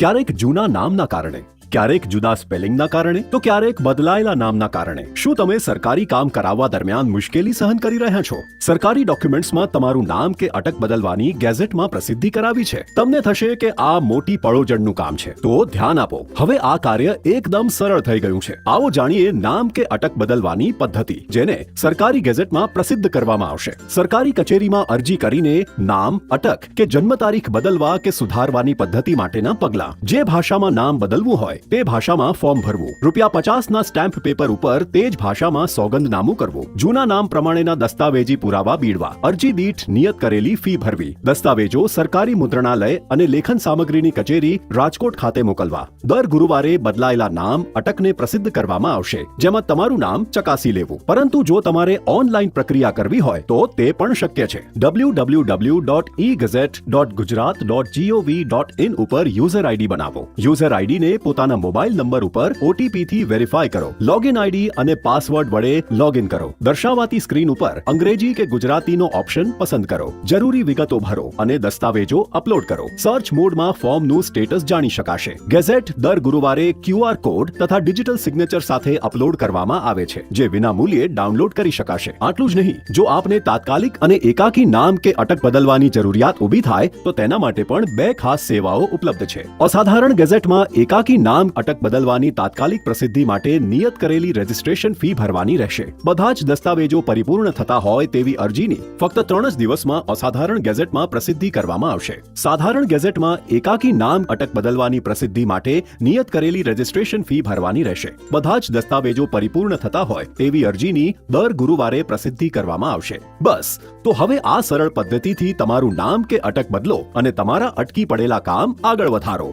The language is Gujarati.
ક્યારેક જૂના નામના કારણે, ક્યારેક જુદા સ્પેલિંગના કારણે, તો ક્યારેક બદલાયેલા નામના કારણે. શું તમે સરકારી કામ કરાવવા દરમિયાન મુશ્કેલી સહન કરી રહ્યા છો? સરકારી ડોક્યુમેન્ટ્સમાં તમારું નામ કે અટક બદલવાની ગેઝેટમાં પ્રસિદ્ધિ કરાવી છે. તમને થશે કે આ મોટી પળોજડનું કામ છે. તો ધ્યાન આપો, હવે આ કાર્ય એકદમ સરળ થઈ ગયું છે. આવો જાણીએ નામ કે અટક બદલવાની પદ્ધતિ, જેને સરકારી ગેઝેટમાં પ્રસિદ્ધ કરવામાં આવશે. સરકારી કચેરીમાં અરજી કરીને નામ, અટક કે જન્મ તારીખ બદલવા કે સુધારવાની પદ્ધતિ માટેના પગલાં. જે ભાષામાં નામ બદલવું હોય તે ભાષામાં ફોર્મ ભરવું. ₹50 સ્ટેમ્પ પેપર ઉપર તે જ ભાષામાં સોગંદનામું કરવું. જૂના નામ પ્રમાણેના દસ્તાવેજી પુરાવા બીડવા. અરજી દીઠ નિયત કરેલી ફી ભરવી. દસ્તાવેજો સરકારી મુદ્રણાલય અને લેખન સામગ્રીની કચેરી રાજકોટ ખાતે મોકલવા. દર ગુરુવારે બદલાયેલા નામ, અટકને પ્રસિદ્ધ કરવામાં આવશે, જેમાં તમારું નામ ચકાસી લેવું. પરંતુ જો તમારે ઓનલાઈન પ્રક્રિયા કરવી હોય તો તે પણ શક્ય છે. www.egazette.gujarat.gov.in ઉપર યુઝર આઈડી બનાવો. યુઝર આઈડીને પોતાના મોબાઈલ નંબર ઉપર OTP થી વેરીફાઈ કરો. લોગિન આઈડી અને પાસવર્ડ વડે લોગિન કરો. દર્શાવાતી સ્ક્રીન ઉપર અંગ્રેજી કે ગુજરાતીનો ઓપ્શન પસંદ કરો. જરૂરી વિગતો ભરો અને દસ્તાવેજો અપલોડ કરો. સર્ચ મોડમાં ફોર્મનું સ્ટેટસ જાણી શકાશે. ગેઝેટ દર ગુરુવારે QR કોડ તથા ડિજિટલ સિગ્નેચર સાથે અપલોડ કરવામાં આવે છે, જે વિનામૂલ્યે ડાઉનલોડ કરી શકાશે. આટલું જ નહીં, જો આપને તાત્કાલિક અને એકાકી નામ કે અટક બદલવાની જરૂરિયાત ઊભી થાય તો તેના માટે પણ 2 ખાસ સેવાઓ ઉપલબ્ધ છે. અસાધારણ ગેઝેટમાં એકાકી નામ અટક બદલવાની તાત્કાલિક પ્રસિદ્ધિ માટે નિયત કરેલી રજિસ્ટ્રેશન ફી ભરવાની રહેશે. બધા જ દસ્તાવેજો પરિપૂર્ણ થતા હોય તેવી અરજીની ફક્ત 3 જ દિવસમાં અસાધારણ ગેઝેટમાં પ્રસિદ્ધિ કરવામાં આવશે. સાધારણ ગેઝેટમાં એકાકી નામ અટક બદલવાની પ્રસિદ્ધિ માટે નિયત કરેલી રજિસ્ટ્રેશન ફી ભરવાની રહેશે. બધા જ દસ્તાવેજો પરિપૂર્ણ થતા હોય તેવી અરજીની દર ગુરુવારે પ્રસિદ્ધિ કરવામાં આવશે. બસ, તો હવે આ સરળ પદ્ધતિથી તમારું નામ કે અટક બદલો અને તમારા અટકી પડેલા કામ આગળ વધારો.